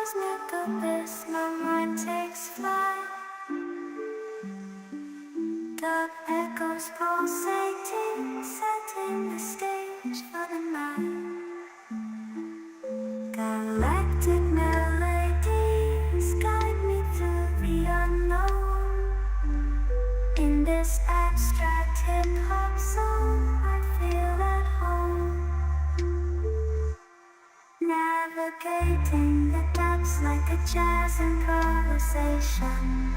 cosmic abyss, my mind takes flight. Dark echoes pulsating, setting the stage for the night. Galactic melodies guide me through the unknown. In this abstract hip-hop song, I feel at home. Navigating the depths like a jazz improvisation.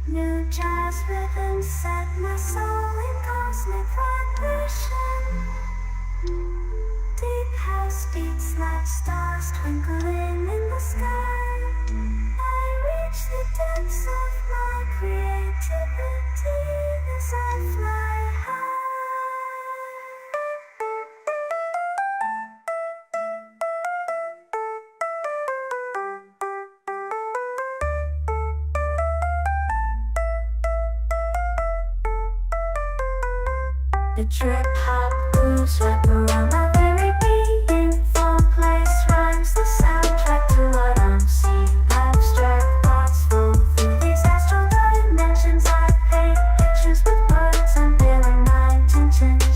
New jazz rhythms set my soul in cosmic vibration. Deep house beats like stars twinkling in the sky. I reach the depths of my creativity as I fly high. The trip hop grooves wrap around my very being. Fall place rhymes the soundtrack to what I'm seeing. Abstract thoughts flow through these astral dimensions. I paint pictures with words unveiling my intentions.